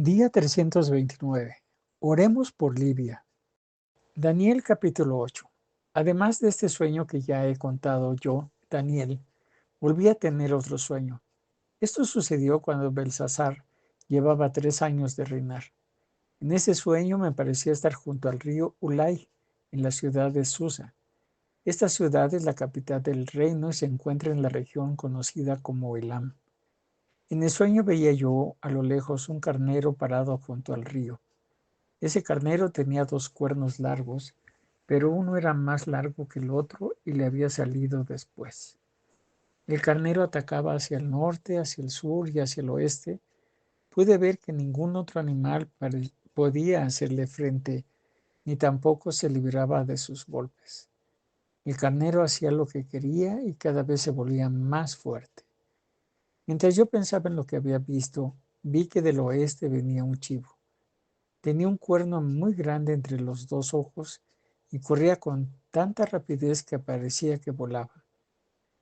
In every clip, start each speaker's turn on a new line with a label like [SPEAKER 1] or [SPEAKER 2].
[SPEAKER 1] Día 329. Oremos por Libia. Daniel capítulo 8. Además de este sueño que ya he contado yo, Daniel, volví a tener otro sueño. Esto sucedió cuando Belsasar llevaba 3 años de reinar. En ese sueño me parecía estar junto al río Ulai, en la ciudad de Susa. Esta ciudad es la capital del reino y se encuentra en la región conocida como Elam. En el sueño veía yo a lo lejos un carnero parado junto al río. Ese carnero tenía 2 cuernos largos, pero uno era más largo que el otro y le había salido después. El carnero atacaba hacia el norte, hacia el sur y hacia el oeste. Pude ver que ningún otro animal podía hacerle frente, ni tampoco se libraba de sus golpes. El carnero hacía lo que quería y cada vez se volvía más fuerte. Mientras yo pensaba en lo que había visto, vi que del oeste venía un chivo. Tenía un cuerno muy grande entre los 2 ojos y corría con tanta rapidez que parecía que volaba.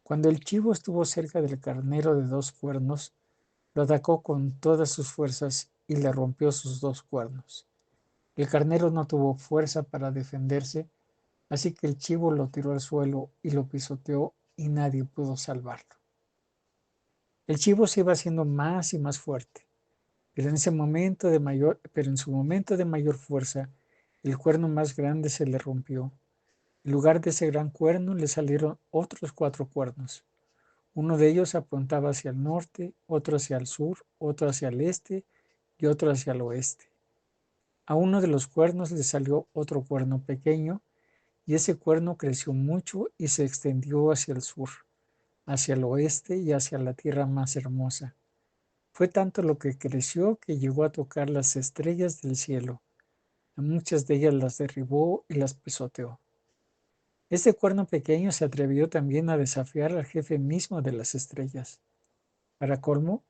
[SPEAKER 1] Cuando el chivo estuvo cerca del carnero de 2 cuernos, lo atacó con todas sus fuerzas y le rompió sus 2 cuernos. El carnero no tuvo fuerza para defenderse, así que el chivo lo tiró al suelo y lo pisoteó y nadie pudo salvarlo. El chivo se iba haciendo más y más fuerte. Pero en su momento de mayor fuerza, el cuerno más grande se le rompió. En lugar de ese gran cuerno le salieron otros 4 cuernos. Uno de ellos apuntaba hacia el norte, otro hacia el sur, otro hacia el este y otro hacia el oeste. A uno de los cuernos le salió otro cuerno pequeño y ese cuerno creció mucho y se extendió hacia el sur, hacia el oeste y hacia la tierra más hermosa. Fue tanto lo que creció que llegó a tocar las estrellas del cielo. A muchas de ellas las derribó y las pisoteó. Este cuerno pequeño se atrevió también a desafiar al jefe mismo de las estrellas. Para colmo,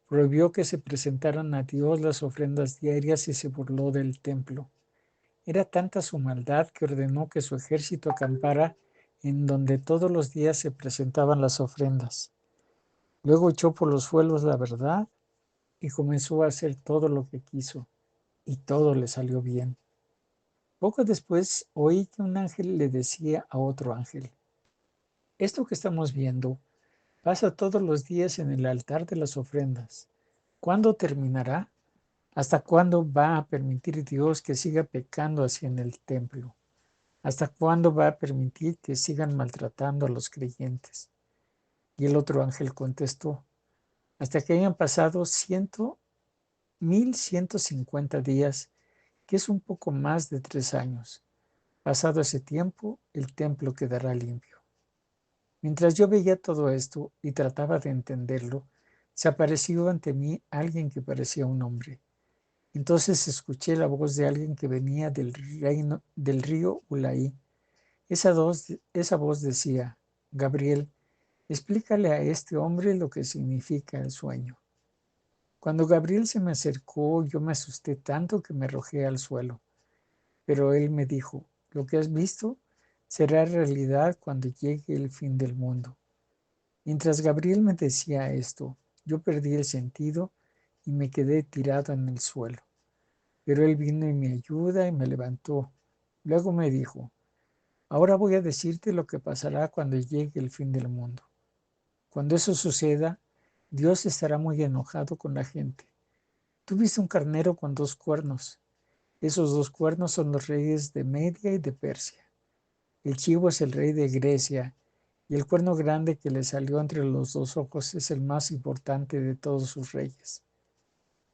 [SPEAKER 1] prohibió que se presentaran a Dios las ofrendas diarias y se burló del templo. Era tanta su maldad que ordenó que su ejército acampara en donde todos los días se presentaban las ofrendas. Luego echó por los suelos la verdad y comenzó a hacer todo lo que quiso, y todo le salió bien. Poco después oí que un ángel le decía a otro ángel: esto que estamos viendo pasa todos los días en el altar de las ofrendas. ¿Cuándo terminará? ¿Hasta cuándo va a permitir Dios que siga pecando así en el templo? ¿Hasta cuándo va a permitir que sigan maltratando a los creyentes? Y el otro ángel contestó: hasta que hayan pasado 1150 días, que es un poco más de 3 años. Pasado ese tiempo, el templo quedará limpio. Mientras yo veía todo esto y trataba de entenderlo, se apareció ante mí alguien que parecía un hombre. Entonces escuché la voz de alguien que venía del río Ulai. Esa voz decía: Gabriel, explícale a este hombre lo que significa el sueño. Cuando Gabriel se me acercó, yo me asusté tanto que me arrojé al suelo. Pero él me dijo: lo que has visto será realidad cuando llegue el fin del mundo. Mientras Gabriel me decía esto, yo perdí el sentido y me quedé tirado en el suelo. Pero él vino en mi ayuda y me levantó. Luego me dijo: ahora voy a decirte lo que pasará cuando llegue el fin del mundo. Cuando eso suceda, Dios estará muy enojado con la gente. Tú viste un carnero con 2 cuernos. Esos 2 cuernos son los reyes de Media y de Persia. El chivo es el rey de Grecia, y el cuerno grande que le salió entre los 2 ojos es el más importante de todos sus reyes.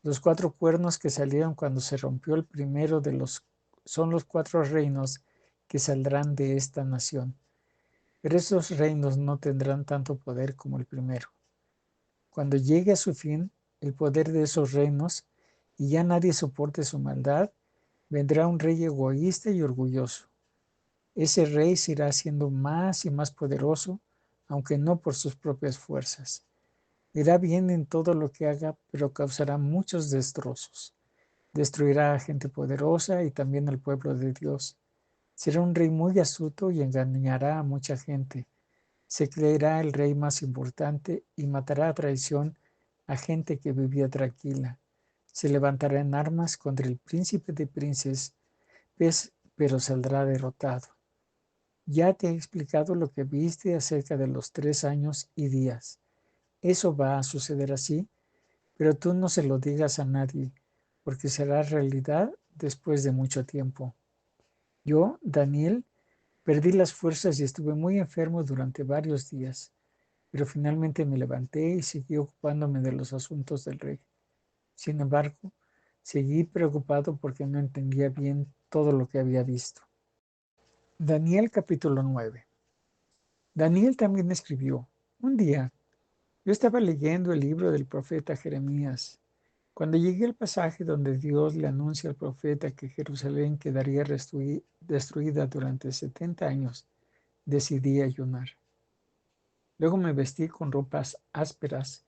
[SPEAKER 1] Los 4 cuernos que salieron cuando se rompió el primero son los 4 reinos que saldrán de esta nación. Pero esos reinos no tendrán tanto poder como el primero. Cuando llegue a su fin el poder de esos reinos y ya nadie soporte su maldad, vendrá un rey egoísta y orgulloso. Ese rey se irá haciendo más y más poderoso, aunque no por sus propias fuerzas. Irá bien en todo lo que haga, pero causará muchos destrozos. Destruirá a gente poderosa y también al pueblo de Dios. Será un rey muy astuto y engañará a mucha gente. Se creerá el rey más importante y matará a traición a gente que vivía tranquila. Se levantará en armas contra el príncipe de príncipes, pero saldrá derrotado. Ya te he explicado lo que viste acerca de los 3 años y días. Eso va a suceder así, pero tú no se lo digas a nadie, porque será realidad después de mucho tiempo. Yo, Daniel, perdí las fuerzas y estuve muy enfermo durante varios días, pero finalmente me levanté y seguí ocupándome de los asuntos del rey. Sin embargo, seguí preocupado porque no entendía bien todo lo que había visto. Daniel capítulo 9. Daniel también escribió: un día yo estaba leyendo el libro del profeta Jeremías, cuando llegué al pasaje donde Dios le anuncia al profeta que Jerusalén quedaría destruida durante 70 años. Decidí ayunar. Luego me vestí con ropas ásperas,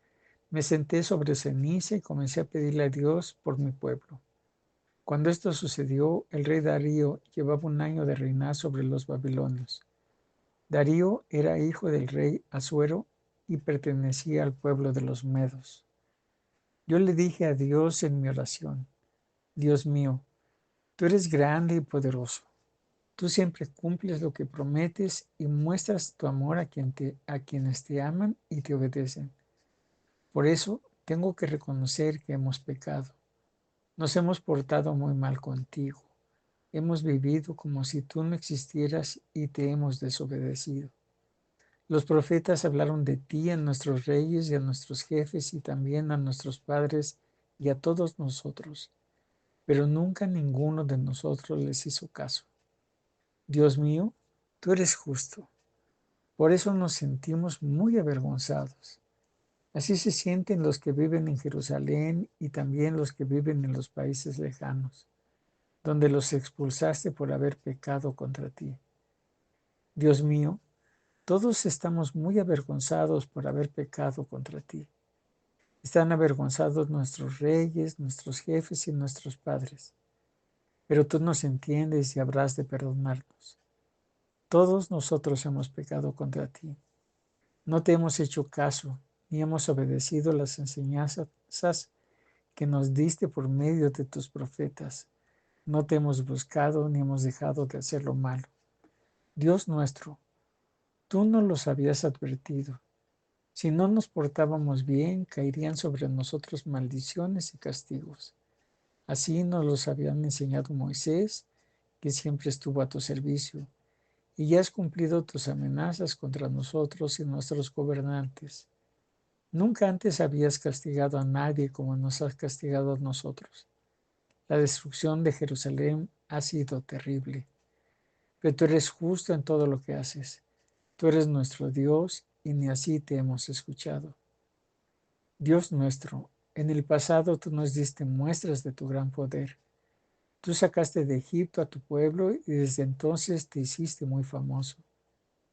[SPEAKER 1] me senté sobre ceniza y comencé a pedirle a Dios por mi pueblo. Cuando esto sucedió, el rey Darío llevaba un año de reinar sobre los babilonios. Darío era hijo del rey Asuero y pertenecía al pueblo de los medos. Yo le dije a Dios en mi oración: Dios mío, tú eres grande y poderoso. Tú siempre cumples lo que prometes y muestras tu amor a quienes te aman y te obedecen. Por eso tengo que reconocer que hemos pecado. Nos hemos portado muy mal contigo. Hemos vivido como si tú no existieras y te hemos desobedecido. Los profetas hablaron de ti a nuestros reyes y a nuestros jefes y también a nuestros padres y a todos nosotros, pero nunca ninguno de nosotros les hizo caso. Dios mío, tú eres justo. Por eso nos sentimos muy avergonzados. Así se sienten los que viven en Jerusalén y también los que viven en los países lejanos, donde los expulsaste por haber pecado contra ti. Dios mío, todos estamos muy avergonzados por haber pecado contra ti. Están avergonzados nuestros reyes, nuestros jefes y nuestros padres. Pero tú nos entiendes y habrás de perdonarnos. Todos nosotros hemos pecado contra ti. No te hemos hecho caso, ni hemos obedecido las enseñanzas que nos diste por medio de tus profetas. No te hemos buscado, ni hemos dejado de hacer lo malo. Dios nuestro, tú nos los habías advertido. Si no nos portábamos bien, caerían sobre nosotros maldiciones y castigos. Así nos los habían enseñado Moisés, que siempre estuvo a tu servicio, y ya has cumplido tus amenazas contra nosotros y nuestros gobernantes. Nunca antes habías castigado a nadie como nos has castigado a nosotros. La destrucción de Jerusalén ha sido terrible, pero tú eres justo en todo lo que haces. Tú eres nuestro Dios y ni así te hemos escuchado. Dios nuestro, en el pasado tú nos diste muestras de tu gran poder. Tú sacaste de Egipto a tu pueblo y desde entonces te hiciste muy famoso.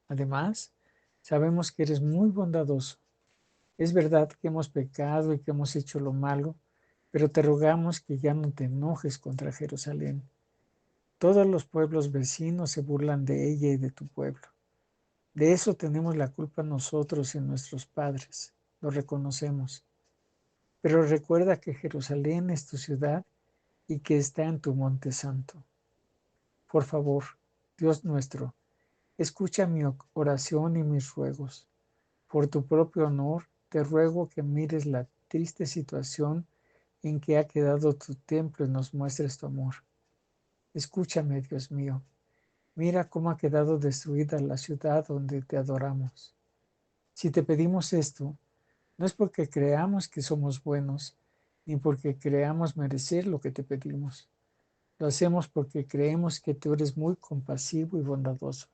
[SPEAKER 1] Además, sabemos que eres muy bondadoso. Es verdad que hemos pecado y que hemos hecho lo malo, pero te rogamos que ya no te enojes contra Jerusalén. Todos los pueblos vecinos se burlan de ella y de tu pueblo. De eso tenemos la culpa nosotros y nuestros padres. Lo reconocemos. Pero recuerda que Jerusalén es tu ciudad y que está en tu monte santo. Por favor, Dios nuestro, escucha mi oración y mis ruegos. Por tu propio honor, te ruego que mires la triste situación en que ha quedado tu templo y nos muestres tu amor. Escúchame, Dios mío. Mira cómo ha quedado destruida la ciudad donde te adoramos. Si te pedimos esto, no es porque creamos que somos buenos, ni porque creamos merecer lo que te pedimos. Lo hacemos porque creemos que tú eres muy compasivo y bondadoso.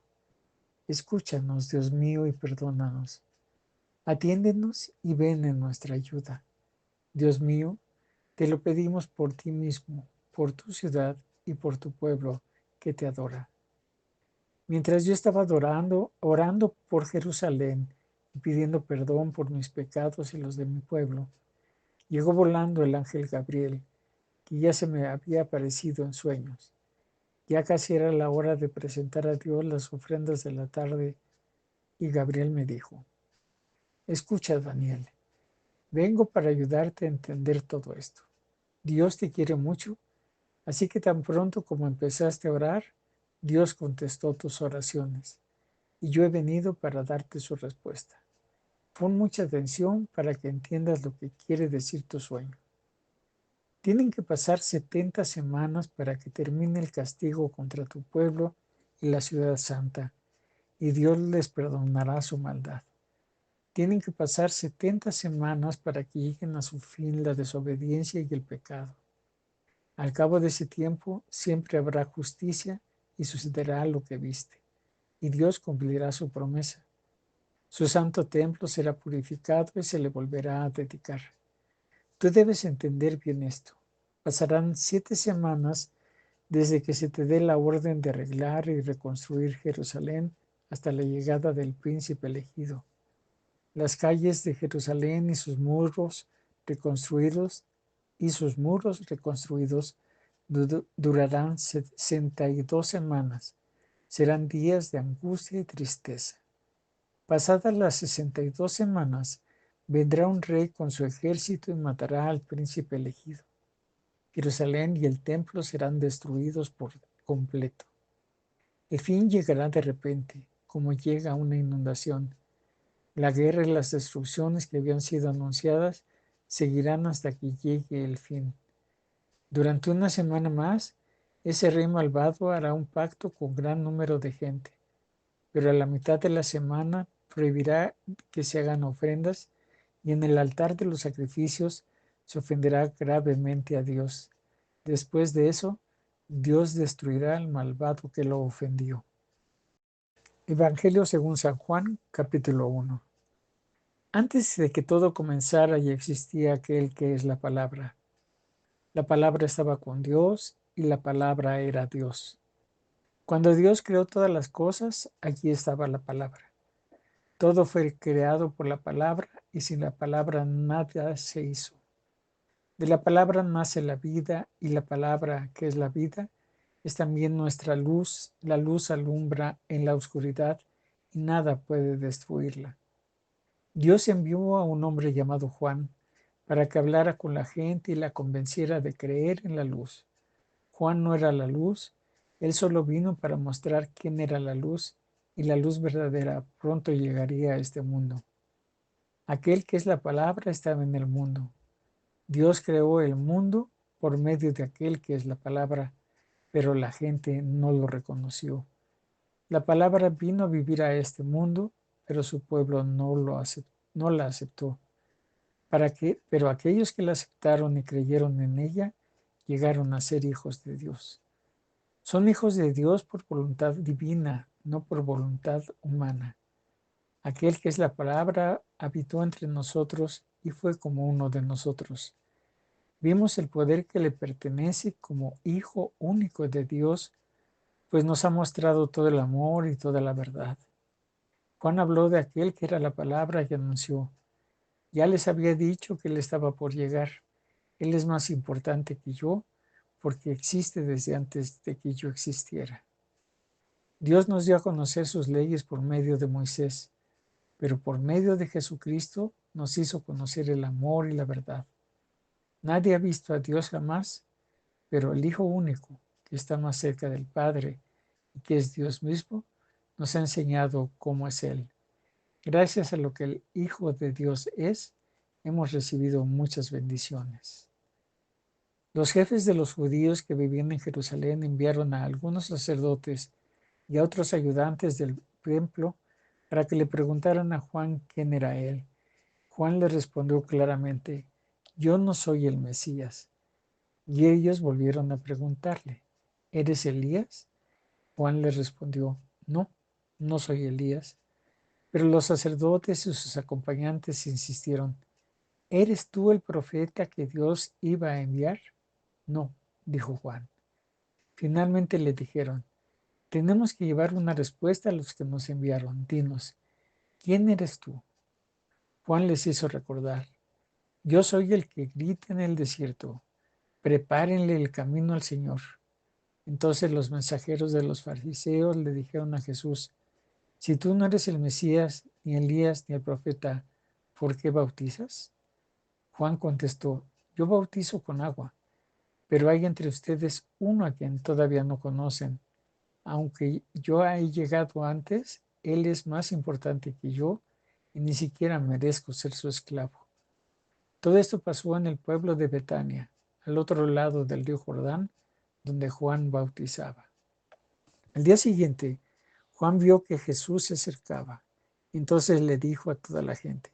[SPEAKER 1] Escúchanos, Dios mío, y perdónanos. Atiéndenos y ven en nuestra ayuda. Dios mío, te lo pedimos por ti mismo, por tu ciudad y por tu pueblo que te adora. Mientras yo estaba orando por Jerusalén y pidiendo perdón por mis pecados y los de mi pueblo, llegó volando el ángel Gabriel, que ya se me había aparecido en sueños. Ya casi era la hora de presentar a Dios las ofrendas de la tarde, y Gabriel me dijo: escucha, Daniel, vengo para ayudarte a entender todo esto. Dios te quiere mucho, así que tan pronto como empezaste a orar, Dios contestó tus oraciones, y yo he venido para darte su respuesta. Pon mucha atención para que entiendas lo que quiere decir tu sueño. Tienen que pasar 70 semanas para que termine el castigo contra tu pueblo y la ciudad santa, y Dios les perdonará su maldad. Tienen que pasar 70 semanas para que lleguen a su fin la desobediencia y el pecado. Al cabo de ese tiempo siempre habrá justicia y sucederá lo que viste, y Dios cumplirá su promesa. Su santo templo será purificado y se le volverá a dedicar. Tú debes entender bien esto. Pasarán 7 semanas desde que se te dé la orden de arreglar y reconstruir Jerusalén hasta la llegada del príncipe elegido. Las calles de Jerusalén y sus muros reconstruidos durarán 62 semanas. Serán días de angustia y tristeza. Pasadas las 62 semanas, vendrá un rey con su ejército y matará al príncipe elegido. Jerusalén y el templo serán destruidos por completo. El fin llegará de repente, como llega una inundación. La guerra y las destrucciones que habían sido anunciadas seguirán hasta que llegue el fin. Durante una semana más, ese rey malvado hará un pacto con gran número de gente, pero a la mitad de la semana prohibirá que se hagan ofrendas y en el altar de los sacrificios se ofenderá gravemente a Dios. Después de eso, Dios destruirá al malvado que lo ofendió. Evangelio según San Juan, capítulo 1. Antes de que todo comenzara ya existía aquel que es la palabra. La palabra estaba con Dios y la palabra era Dios. Cuando Dios creó todas las cosas, allí estaba la palabra. Todo fue creado por la palabra y sin la palabra nada se hizo. De la palabra nace la vida y la palabra, que es la vida, es también nuestra luz. La luz alumbra en la oscuridad y nada puede destruirla. Dios envió a un hombre llamado Juan para que hablara con la gente y la convenciera de creer en la luz. Juan no era la luz, él solo vino para mostrar quién era la luz y la luz verdadera pronto llegaría a este mundo. Aquel que es la palabra estaba en el mundo. Dios creó el mundo por medio de aquel que es la palabra, pero la gente no lo reconoció. La palabra vino a vivir a este mundo, pero su pueblo no la aceptó. Pero aquellos que la aceptaron y creyeron en ella, llegaron a ser hijos de Dios. Son hijos de Dios por voluntad divina, no por voluntad humana. Aquel que es la palabra habitó entre nosotros y fue como uno de nosotros. Vimos el poder que le pertenece como Hijo único de Dios, pues nos ha mostrado todo el amor y toda la verdad. Juan habló de aquel que era la palabra y anunció: ya les había dicho que él estaba por llegar. Él es más importante que yo, porque existe desde antes de que yo existiera. Dios nos dio a conocer sus leyes por medio de Moisés, pero por medio de Jesucristo nos hizo conocer el amor y la verdad. Nadie ha visto a Dios jamás, pero el Hijo único, que está más cerca del Padre y que es Dios mismo, nos ha enseñado cómo es Él. Gracias a lo que el Hijo de Dios es, hemos recibido muchas bendiciones. Los jefes de los judíos que vivían en Jerusalén enviaron a algunos sacerdotes y a otros ayudantes del templo para que le preguntaran a Juan quién era él. Juan le respondió claramente: yo no soy el Mesías. Y ellos volvieron a preguntarle: ¿eres Elías? Juan le respondió: no, no soy Elías. Pero los sacerdotes y sus acompañantes insistieron: ¿eres tú el profeta que Dios iba a enviar? No, dijo Juan. Finalmente le dijeron: tenemos que llevar una respuesta a los que nos enviaron. Dinos, ¿quién eres tú? Juan les hizo recordar: yo soy el que grita en el desierto, prepárenle el camino al Señor. Entonces los mensajeros de los fariseos le dijeron a Jesús: si tú no eres el Mesías, ni Elías, ni el profeta, ¿por qué bautizas? Juan contestó: yo bautizo con agua, pero hay entre ustedes uno a quien todavía no conocen. Aunque yo haya llegado antes, él es más importante que yo y ni siquiera merezco ser su esclavo. Todo esto pasó en el pueblo de Betania, al otro lado del río Jordán, donde Juan bautizaba. Al día siguiente, Juan vio que Jesús se acercaba. Entonces le dijo a toda la gente: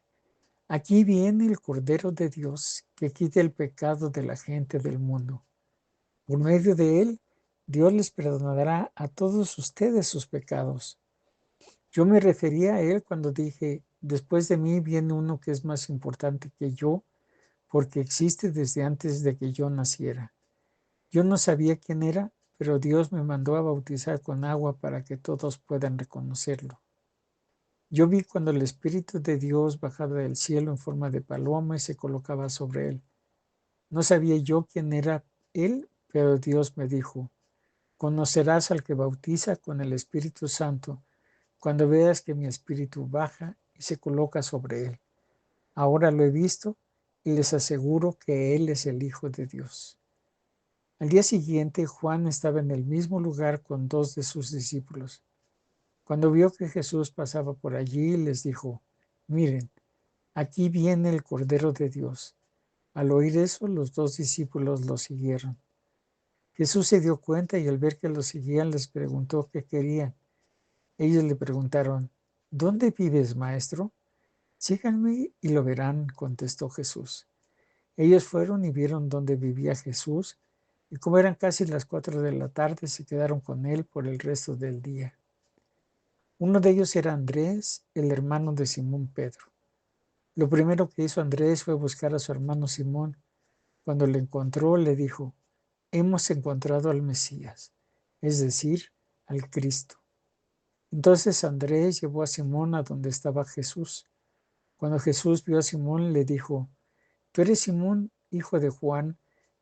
[SPEAKER 1] aquí viene el Cordero de Dios que quita el pecado de la gente del mundo. Por medio de él, Dios les perdonará a todos ustedes sus pecados. Yo me refería a él cuando dije: después de mí viene uno que es más importante que yo, porque existe desde antes de que yo naciera. Yo no sabía quién era, pero Dios me mandó a bautizar con agua para que todos puedan reconocerlo. Yo vi cuando el Espíritu de Dios bajaba del cielo en forma de paloma y se colocaba sobre él. No sabía yo quién era él, pero Dios me dijo: conocerás al que bautiza con el Espíritu Santo cuando veas que mi Espíritu baja y se coloca sobre él. Ahora lo he visto y les aseguro que él es el Hijo de Dios. Al día siguiente, Juan estaba en el mismo lugar con 2 de sus discípulos. Cuando vio que Jesús pasaba por allí, les dijo: miren, aquí viene el Cordero de Dios. Al oír eso, los 2 discípulos lo siguieron. Jesús se dio cuenta y al ver que lo seguían, les preguntó qué querían. Ellos le preguntaron: ¿dónde vives, maestro? Síganme y lo verán, contestó Jesús. Ellos fueron y vieron dónde vivía Jesús, y como eran casi las 4 de la tarde, se quedaron con él por el resto del día. Uno de ellos era Andrés, el hermano de Simón Pedro. Lo primero que hizo Andrés fue buscar a su hermano Simón. Cuando le encontró, le dijo: hemos encontrado al Mesías, es decir, al Cristo. Entonces Andrés llevó a Simón a donde estaba Jesús. Cuando Jesús vio a Simón, le dijo: tú eres Simón, hijo de Juan,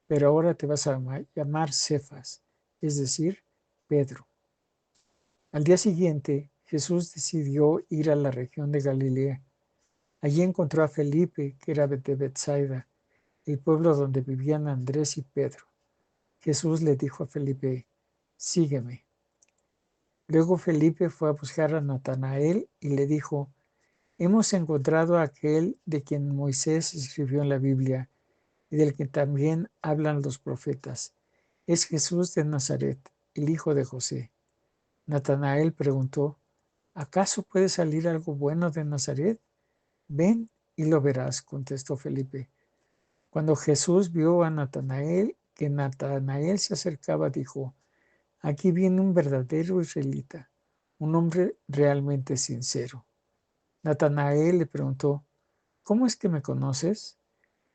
[SPEAKER 1] pero ahora te vas a llamar Cefas, es decir, Pedro. Al día siguiente, Jesús decidió ir a la región de Galilea. Allí encontró a Felipe, que era de Betsaida, el pueblo donde vivían Andrés y Pedro. Jesús le dijo a Felipe: sígueme. Luego Felipe fue a buscar a Natanael y le dijo: hemos encontrado a aquel de quien Moisés escribió en la Biblia y del que también hablan los profetas. Es Jesús de Nazaret, el hijo de José. Natanael preguntó: ¿acaso puede salir algo bueno de Nazaret? Ven y lo verás, contestó Felipe. Cuando Jesús vio a Natanael, que Natanael se acercaba, dijo: aquí viene un verdadero israelita, un hombre realmente sincero. Natanael le preguntó: ¿cómo es que me conoces?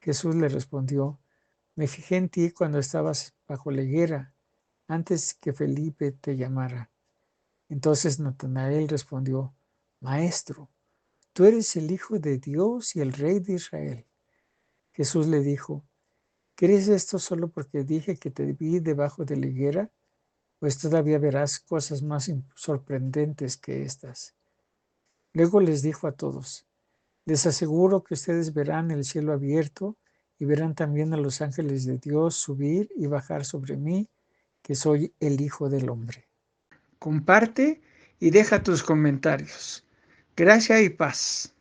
[SPEAKER 1] Jesús le respondió: me fijé en ti cuando estabas bajo la higuera, antes que Felipe te llamara. Entonces Natanael respondió: Maestro, tú eres el Hijo de Dios y el Rey de Israel. Jesús le dijo: ¿crees esto solo porque dije que te vi debajo de la higuera? Pues todavía verás cosas más sorprendentes que estas. Luego les dijo a todos: les aseguro que ustedes verán el cielo abierto y verán también a los ángeles de Dios subir y bajar sobre mí, que soy el Hijo del Hombre. Comparte y deja tus comentarios. Gracia y paz.